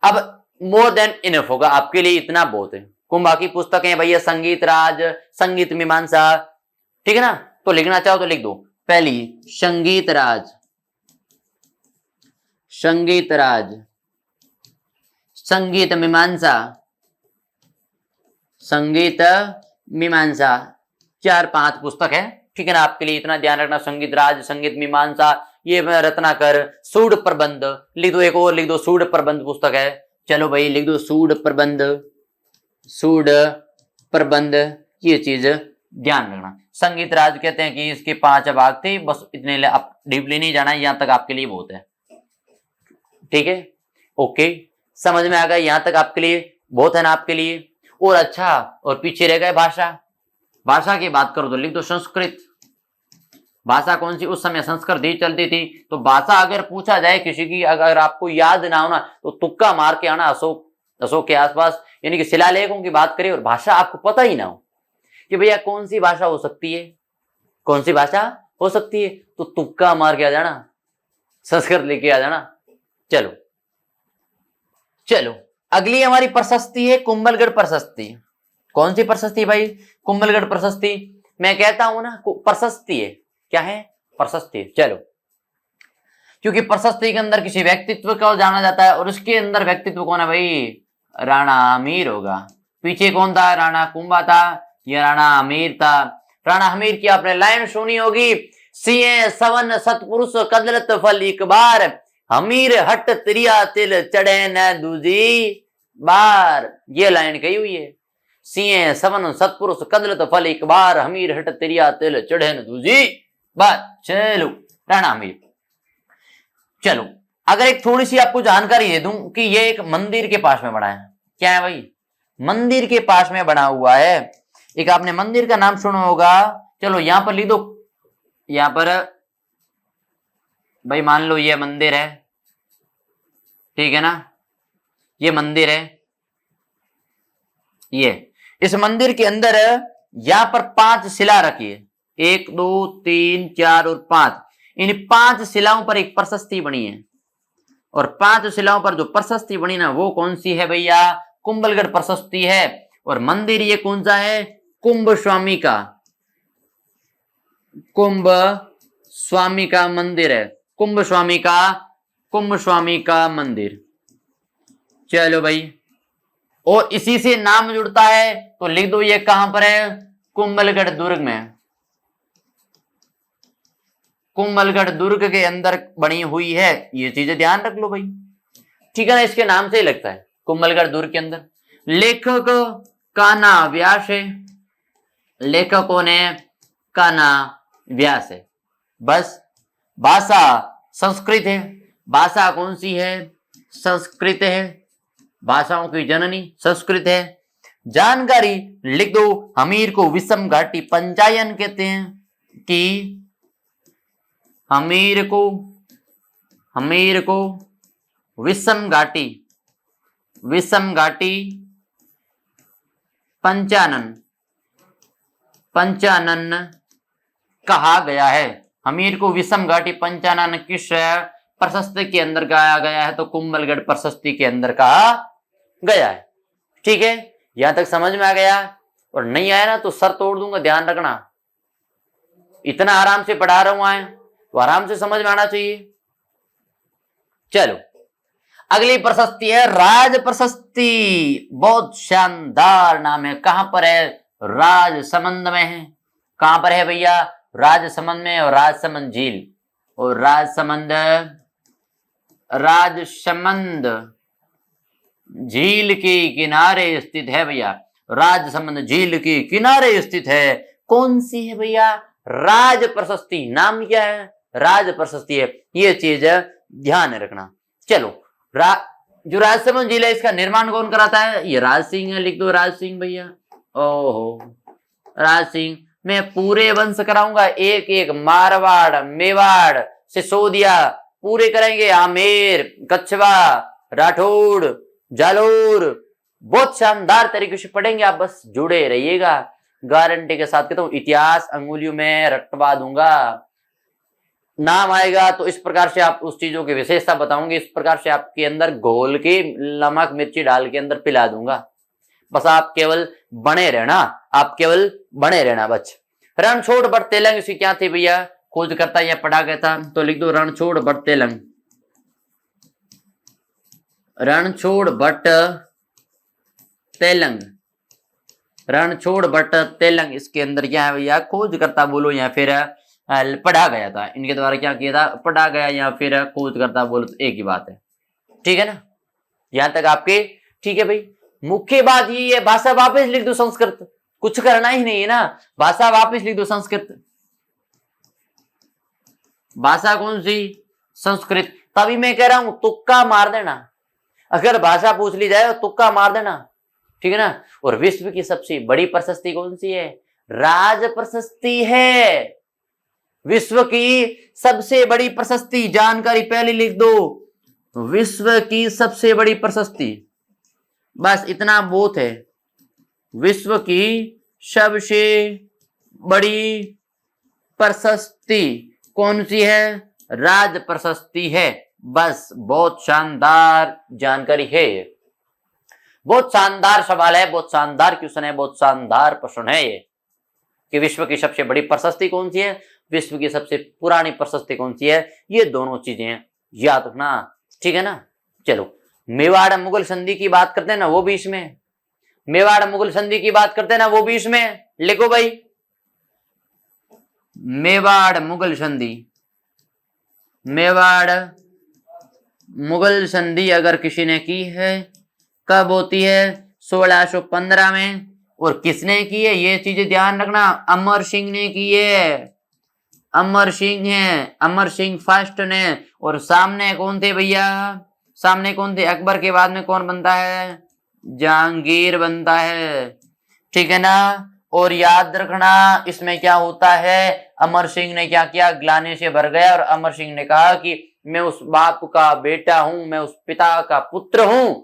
अब मोर देन इनफ होगा आपके लिए, इतना बहुत है। कुंभा की पुस्तकें भैया, संगीत राज, संगीत मीमांसा, ठीक है ना। तो लिखना चाहो तो लिख दो। पहली संगीत राज, संगीत राज, संगीत मीमांसा, संगीत मीमांसा, 4-5 पुस्तक है, ठीक है ना। आपके लिए इतना ध्यान रखना, संगीत राज, संगीत मीमांसा, ये रत्नाकर, सूड प्रबंध लिख दो। एक और लिख दो, सूड प्रबंध पुस्तक है। चलो भाई लिख दो सूड प्रबंध, सूड प्रबंध, ये चीज ध्यान रखना। संगीत राज कहते हैं कि इसके 5 भाग थे, बस इतने आप डीपली नहीं जाना, यहां तक आपके लिए बहुत है, ठीक है। ओके, समझ में आ गया, यहां तक आपके लिए बहुत है ना आपके लिए। और अच्छा, और पीछे रह गए भाषा। भाषा की बात करो तो लिख दो संस्कृत। भाषा कौन सी, उस समय संस्कृत ही चलती थी। तो भाषा अगर पूछा जाए किसी की, अगर आपको याद ना हो ना, तो तुक्का मार के आना, अशोक के आसपास, यानी कि शिलालेखों की बात करें और भाषा आपको पता ही ना हो कि भैया कौन सी भाषा हो सकती है, कौन सी भाषा हो सकती है, तो तुक्का मार के आ जाना, संस्कृत लेके आ जाना। चलो चलो, अगली हमारी प्रशस्ति है कुंभलगढ़ प्रशस्ति। कौन सी प्रशस्ति भाई, कुंभलगढ़ प्रशस्ति। मैं कहता हूं ना प्रशस्ति है, क्या है, प्रशस्ति। चलो, क्योंकि प्रशस्ति के अंदर किसी व्यक्तित्व को जाना जाता है, और उसके अंदर व्यक्तित्व कौन है भाई, राणा अमीर होगा। पीछे कौन था, राणा कुंभा था, यह राणा अमीर था। राणा अमीर की आपने लाइन सुनी होगी, सिंह सवन सतपुरुष कदरत फल एक बार, हमीर हट त्रिया तिल चढ़े न दूजी बार। ये लाइन कही हुई है, सिंह सवन सतपुरुष कदरत फल एक बार, हमीर हट त्रिया तिल चढ़े न दूजी बार। चलो, राणा अमीर। चलो, अगर एक थोड़ी सी आपको जानकारी दे दूं कि ये एक मंदिर के पास में बना है। क्या है भाई, मंदिर के पास में बना हुआ है। एक आपने मंदिर का नाम सुना होगा। चलो यहां पर लिख दो, यहां पर भाई मान लो ये मंदिर है, ठीक है ना, ये मंदिर है। ये इस मंदिर के अंदर यहां पर 5 शिला रखी है, 1 2 3 4 और 5। इन 5 शिलाओं पर एक प्रशस्ति बनी है, और 5 शिलाओं पर जो प्रशस्ति बनी ना, वो कौन सी है भैया, कुंभलगढ़ प्रशस्ति है। और मंदिर ये कौन सा है, कुंभ स्वामी का, कुंभ स्वामी का मंदिर है, कुंभ स्वामी का, कुंभ स्वामी का मंदिर। चलो भाई, और इसी से नाम जुड़ता है, तो लिख दो ये कहां पर है, कुंभलगढ़ दुर्ग में। कुंभलगढ़ दुर्ग के अंदर बनी हुई है, ये चीजें ध्यान रख लो भाई, ठीक है ना। इसके नाम से ही लगता है कुंभलगढ़ दुर्ग के अंदर। लेखक कान्हा व्यास है, लेखक कौन है, कान्हा व्यास है। बस, भाषा संस्कृत है, भाषा कौन सी है, संस्कृत है, भाषाओं की जननी संस्कृत है। जानकारी लिख दो, हमीर को विषम घाटी पंचायन कहते हैं, कि हमीर को विषम घाटी, विषम घाटी पंचानन कहा गया है। हमीर को विषम घाटी पंचानन किस प्रशस्ति के अंदर गाया गया है, तो कुंभलगढ़ प्रशस्ति के अंदर कहा गया है। ठीक है, यहां तक समझ में आ गया। और नहीं आया ना तो सर तोड़ दूंगा, ध्यान रखना। इतना आराम से पढ़ा रहा हूं आए तो आराम से समझ में आना चाहिए। चलो, अगली प्रशस्ति है राज प्रशस्ति। बहुत शानदार नाम है। कहां पर है, राजसमंद में है। कहां पर है भैया, राजसमंद में, और राजसमंद झील, और राजसमंद झील के किनारे स्थित है भैया। राजसमंद झील के किनारे स्थित है। कौन सी है भैया, राज प्रशस्ति। नाम क्या है, राज प्रशस्ति है। ये चीज ध्यान रखना। चलो, जो राजसमंद झील है, इसका निर्माण कौन कराता है, ये राज सिंह है। लिख दो राज सिंह भैया। ओहो, राज सिंह। मैं पूरे वंश कराऊंगा, एक एक, मारवाड़, मेवाड़, सिसोदिया, पूरे करेंगे। आमेर, कछवा, राठौड़, जालोर, बहुत शानदार तरीके से पढ़ेंगे आप, बस जुड़े रहिएगा। गारंटी के साथ कहता हूँ, इतिहास अंगुलियों में रटवा दूंगा। नाम आएगा तो इस प्रकार से आप उस चीजों की विशेषता बताऊंगी, इस प्रकार से आपके अंदर घोल के नमक मिर्ची डाल के अंदर पिला दूंगा। बस आप केवल बने रहना, आप केवल बने रहना बच। रणछोड़ बट तेलंग इसकी क्या थी भैया, खोज करता या पढ़ा गया था, तो लिख दो Ranchhod but Telang. Ranchhod but Telang, Ranchhod but Telang, इसके अंदर क्या है भैया, खोज करता बोलो या फिर पढ़ा गया था, इनके द्वारा क्या किया था, पढ़ा गया या फिर खोज करता बोलो, तो एक ही बात है। ठीक है ना, यहां तक आपके ठीक है भाई। मुख्य बात ये है, भाषा वापस लिख दो संस्कृत, कुछ करना ही नहीं है ना, भाषा वापस लिख दो संस्कृत। भाषा कौन सी, संस्कृत। तभी मैं कह रहा हूं तुक्का मार देना, अगर भाषा पूछ ली जाए तो तुक्का मार देना, ठीक है ना। और विश्व की सबसे बड़ी प्रशस्ति कौन सी है, राज प्रशस्ति है। विश्व की सबसे बड़ी प्रशस्ति, जानकारी पहले लिख दो, विश्व की सबसे बड़ी प्रशस्ति, बस इतना बहुत है। विश्व की सबसे बड़ी प्रशस्ति कौन सी है, राज प्रशस्ति है। बस बहुत शानदार जानकारी है ये, बहुत शानदार सवाल है, बहुत शानदार क्वेश्चन है, बहुत शानदार प्रश्न है ये, कि विश्व की सबसे बड़ी प्रशस्ति कौन सी है, विश्व की सबसे पुरानी प्रशस्ति कौन सी है, ये दोनों चीजें याद रखना, ठीक है ना। चलो मेवाड़ मुगल संधि की बात करते हैं ना, वो भी इसमें, मेवाड़ मुगल संधि की बात करते हैं ना, वो भी इसमें लिखो भाई। मेवाड़ मुगल संधि, मेवाड़ मुगल संधि अगर किसी ने की है, कब होती है, 1615 में। और किसने की है, ये चीजें ध्यान रखना, अमर सिंह ने की है, अमर सिंह है, अमर सिंह फर्स्ट ने। और सामने कौन थे भैया, सामने कौन थे, अकबर के बाद में कौन बनता है, जहांगीर बनता है, ठीक है ना। और याद रखना इसमें क्या होता है, अमर सिंह ने क्या किया, ग्लानि से भर गया और अमर सिंह ने कहा कि मैं उस बाप का बेटा हूं, मैं उस पिता का पुत्र हूं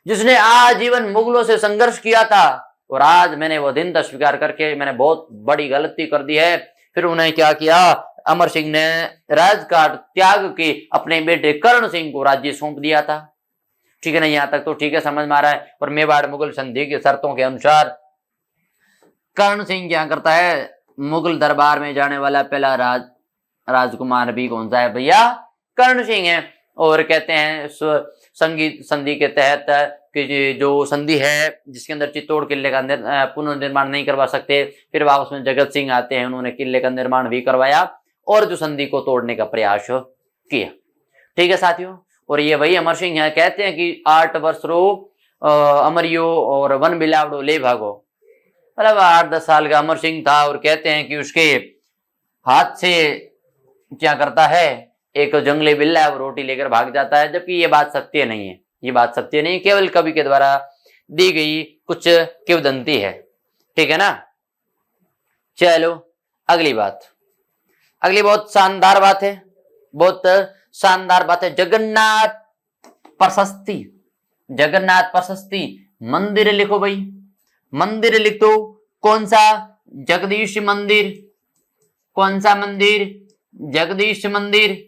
जिसने आजीवन मुगलों से संघर्ष किया था, और आज मैंने वो दिन तक स्वीकार करके मैंने बहुत बड़ी गलती कर दी है। फिर उन्हें क्या किया, अमर सिंह ने राजकाट त्याग के अपने बेटे कर्ण सिंह को राज्य सौंप दिया था, ठीक है ना। यहां तक तो ठीक है, समझ में आ रहा है। और मेवाड़ मुगल संधि की शर्तों के अनुसार कर्ण सिंह क्या करता है, मुगल दरबार में जाने वाला पहला राजकुमार भी कौन सा है भैया, कर्ण सिंह है। और कहते हैं संगीत संधि के तहत कि जो संधि है जिसके अंदर चित्तौड़ किले का पुनर्निर्माण नहीं करवा सकते, फिर वापस में जगत सिंह आते हैं, उन्होंने किले का निर्माण भी करवाया और जो संधि को तोड़ने का प्रयास किया, ठीक है साथियों। और ये वही अमर सिंह है, कहते हैं कि 8 वर्ष रो अमरियो और वन बिलावड़ो ले भागो, मतलब 8-10 साल का अमर सिंह था। और कहते हैं कि उसके हाथ से क्या करता है, एक जंगली बिल्ला है, वो रोटी लेकर भाग जाता है, जबकि ये बात सत्य नहीं है, ये बात सत्य नहीं, केवल कवि के द्वारा दी गई कुछ किंवदंती है, ठीक है ना। चलो अगली बात, अगली बहुत शानदार बात है, बहुत शानदार बात है, जगन्नाथ प्रशस्ति, जगन्नाथ प्रशस्ति। मंदिर लिखो भाई, मंदिर लिख दो, कौन सा, जगदीश मंदिर, कौन सा मंदिर, जगदीश मंदिर,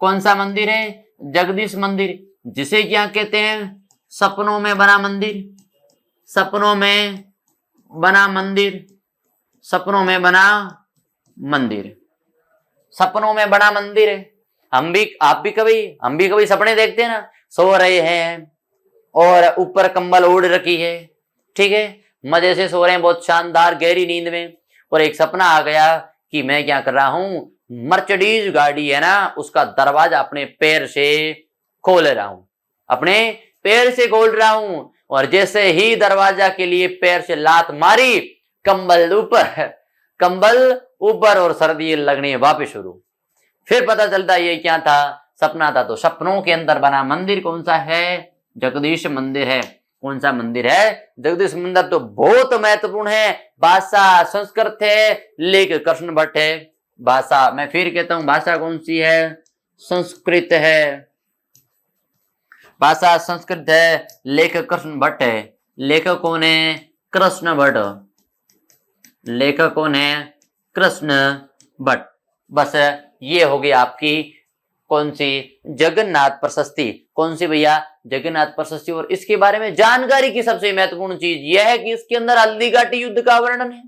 कौन सा मंदिर है, जगदीश मंदिर, जिसे क्या कहते हैं, सपनों में बना मंदिर, सपनों में बना मंदिर, सपनों में बना मंदिर, सपनों में बना मंदिर है। हम भी कभी सपने देखते हैं ना, सो रहे हैं और ऊपर कंबल ओढ़ रखी है, ठीक है, मजे से सो रहे हैं, बहुत शानदार गहरी नींद में, और एक सपना आ गया कि मैं क्या कर रहा हूं, मर्सिडीज गाड़ी है ना, उसका दरवाजा अपने पैर से खोल रहा हूं, अपने पैर से खोल रहा हूं, और जैसे ही दरवाजा के लिए पैर से लात मारी, कंबल ऊपर और सर्दी लगने वापस शुरू। फिर पता चलता ये क्या था, सपना था। तो सपनों के अंदर बना मंदिर कौन सा है, जगदीश मंदिर है। कौन सा मंदिर है, जगदीश मंदिर। तो बहुत महत्वपूर्ण है, भाषा संस्कृत है, लेख कृष्ण भट्ट है। भाषा मैं फिर कहता हूं, भाषा कौन सी है, संस्कृत है, भाषा संस्कृत है, लेखक कृष्ण भट्ट है। लेखक कौन है? कृष्ण भट्ट। लेखक कौन है? कृष्ण भट्ट। बस ये हो गई आपकी कौन सी? जगन्नाथ प्रशस्ति। कौन सी भैया? जगन्नाथ प्रशस्ति। और इसके बारे में जानकारी की सबसे महत्वपूर्ण चीज यह है कि इसके अंदर हल्दी घाटी युद्ध का वर्णन है।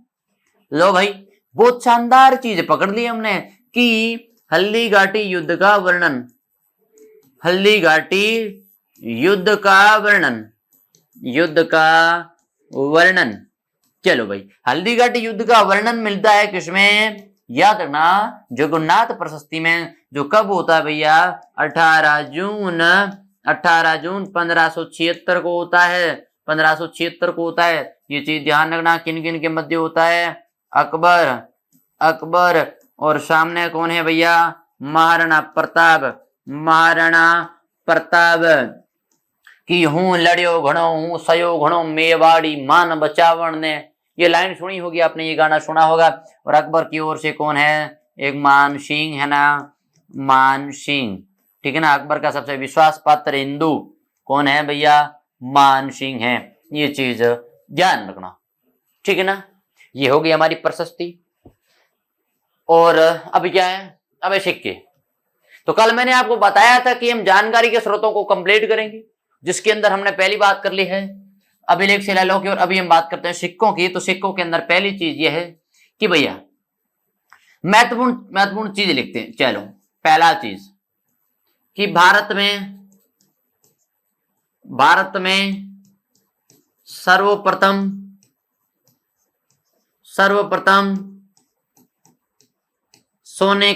लो भाई, बहुत शानदार चीज पकड़ ली हमने कि हल्दी घाटी युद्ध का वर्णन, हल्दी घाटी युद्ध का वर्णन, युद्ध का वर्णन। चलो भाई, हल्दी घाटी युद्ध का वर्णन मिलता है किसमें? याद रखना, जगन्नाथ प्रशस्ति में। जो कब होता है भैया? 18 जून 1576 को होता है। 1576 को होता है। ये चीज ध्यान रखना। किन किन के मध्य होता है? अकबर और सामने कौन है भैया? महाराणा प्रताप कि हूं लड़ियो घणो, हूं सयो घणो, मेवाड़ी मान बचावन ने। ये लाइन सुनी होगी आपने, ये गाना सुना होगा। और अकबर की ओर से कौन है? एक मान सिंह है ना, मान सिंह, ठीक है ना। अकबर का सबसे विश्वास पात्र हिंदू कौन है भैया? मान सिंह है। ये चीज ध्यान रखना, ठीक है ना। ये होगी हमारी प्रशस्ति। और अब क्या है? अब सिक्के। तो कल मैंने आपको बताया था कि हम जानकारी के स्रोतों को कंप्लीट करेंगे, जिसके अंदर हमने पहली बात कर ली है अभिलेख शिलालेखों की, और अभी हम बात करते हैं सिक्कों की। तो सिक्कों के अंदर पहली चीज यह है कि भैया महत्वपूर्ण चीज लिखते हैं। चलो, पहला चीज कि भारत में सर्वप्रथम सोने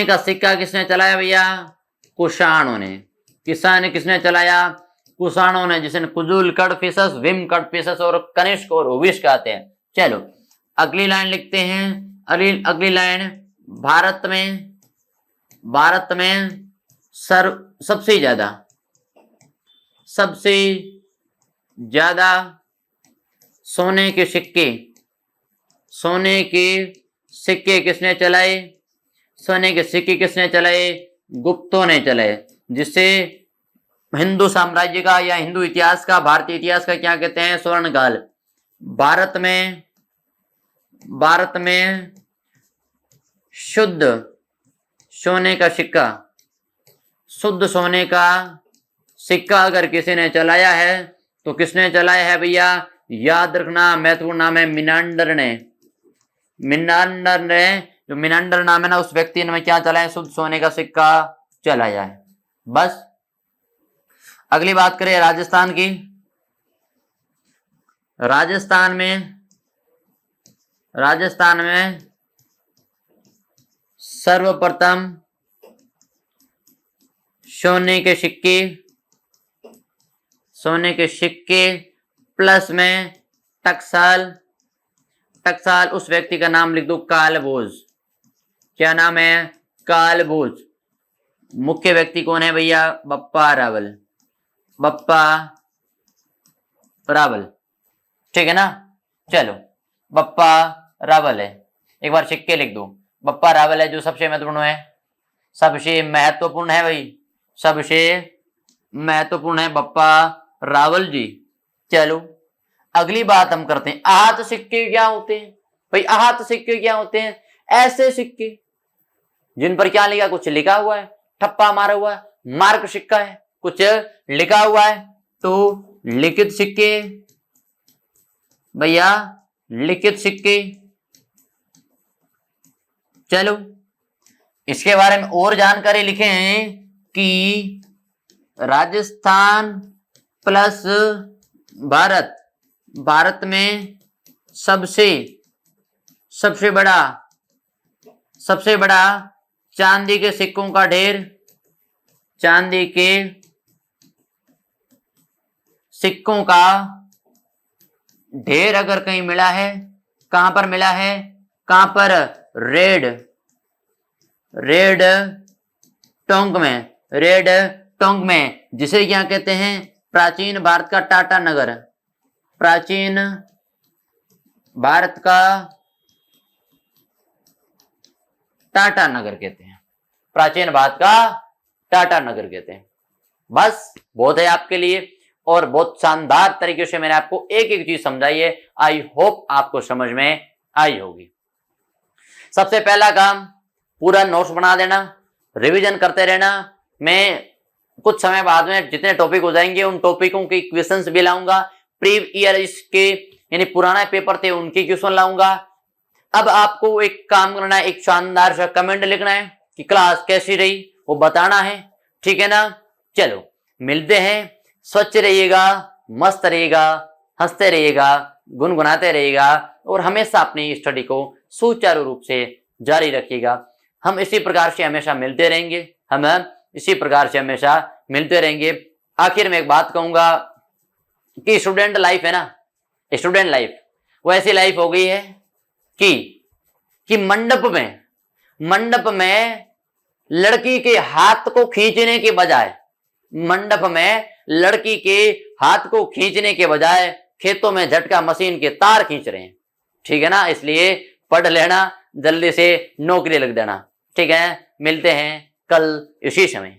का सिक्का किसने चलाया भैया? कुषाणों ने। किसने चलाया? कुषाणों ने, जिसे कुजुल कडफिसस, विम कडफिसस और कनिष्क और हुविश कहते हैं। चलो, अगली लाइन लिखते हैं। अगली लाइन, भारत में सबसे ज्यादा सोने के किसने चलाए? सोने के सिक्के किसने चलाए? गुप्तों ने चलाए। जिसे हिंदू साम्राज्य का या हिंदू इतिहास का, भारतीय इतिहास का क्या कहते हैं? स्वर्णकाल। भारत में शुद्ध सोने का सिक्का अगर किसी ने चलाया है तो किसने चलाया है भैया? याद रखना, महत्वपूर्ण नाम है मिनांडर ने। जो मिनांडर नाम है ना, उस व्यक्ति ने क्या चलाया? शुद्ध सोने का सिक्का चलाया है। बस। अगली बात करें राजस्थान की। राजस्थान में सर्वप्रथम सोने के सिक्के प्लस में टकसाल, उस व्यक्ति का नाम लिख दो, कालभोज। क्या नाम है? कालभोज। मुख्य व्यक्ति कौन है भैया? बप्पा रावल, ठीक है ना। चलो, बप्पा रावल है। एक बार सिक्के लिख दो, बप्पा रावल है जो सबसे महत्वपूर्ण है। सबसे महत्वपूर्ण है भाई, सबसे महत्वपूर्ण है बप्पा रावल जी। चलो, अगली बात हम करते हैं। आहत सिक्के क्या होते हैं भाई? आहत सिक्के क्या होते हैं? ऐसे सिक्के जिन पर क्या लिखा? कुछ लिखा हुआ है, ठप्पा मारा हुआ है, मार्क सिक्का है, कुछ लिखा हुआ है, तो लिखित सिक्के भैया, लिखित सिक्के। चलो, इसके बारे में और जानकारी लिखे हैं कि राजस्थान प्लस भारत में सबसे बड़ा चांदी के सिक्कों का ढेर, चांदी के सिक्कों का ढेर अगर कहीं मिला है, कहां पर मिला है? कहां पर? रेड टोंक में, जिसे क्या कहते हैं? प्राचीन भारत का टाटा नगर, प्राचीन भारत का टाटा नगर कहते हैं, प्राचीन भारत का टाटा नगर कहते हैं। बस बहुत है आपके लिए, और बहुत शानदार तरीके से मैंने आपको एक एक चीज समझाई है। आई होप आपको समझ में आई होगी। सबसे पहला काम, पूरा नोट्स बना देना, रिवीजन करते रहना। मैं कुछ समय बाद में जितने टॉपिक हो जाएंगे उन टॉपिकों के क्वेश्चंस भी लाऊंगा। प्रीवियस ईयर इसके यानी पुराना पेपर थे उनके क्वेश्चन लाऊंगा। अब आपको एक काम करना है, एक शानदार सा कमेंट लिखना है कि क्लास कैसी रही, वो बताना है, ठीक है ना। चलो मिलते हैं, स्वच्छ रहिएगा, मस्त रहिएगा, हंसते रहिएगा, गुनगुनाते रहिएगा, और हमेशा अपनी स्टडी को सुचारू रूप से जारी रखिएगा। हम इसी प्रकार से हमेशा मिलते रहेंगे, हम इसी प्रकार से हमेशा मिलते रहेंगे। आखिर में एक बात कहूंगा कि स्टूडेंट लाइफ है ना, स्टूडेंट लाइफ वो ऐसी लाइफ हो गई है कि मंडप में लड़की के हाथ को खींचने के बजाय, मंडप में लड़की के हाथ को खींचने के बजाय खेतों में झटका मशीन के तार खींच रहे हैं, ठीक है ना। इसलिए पढ़ लेना, जल्दी से नौकरी लग देना, ठीक है। मिलते हैं कल इसी समय।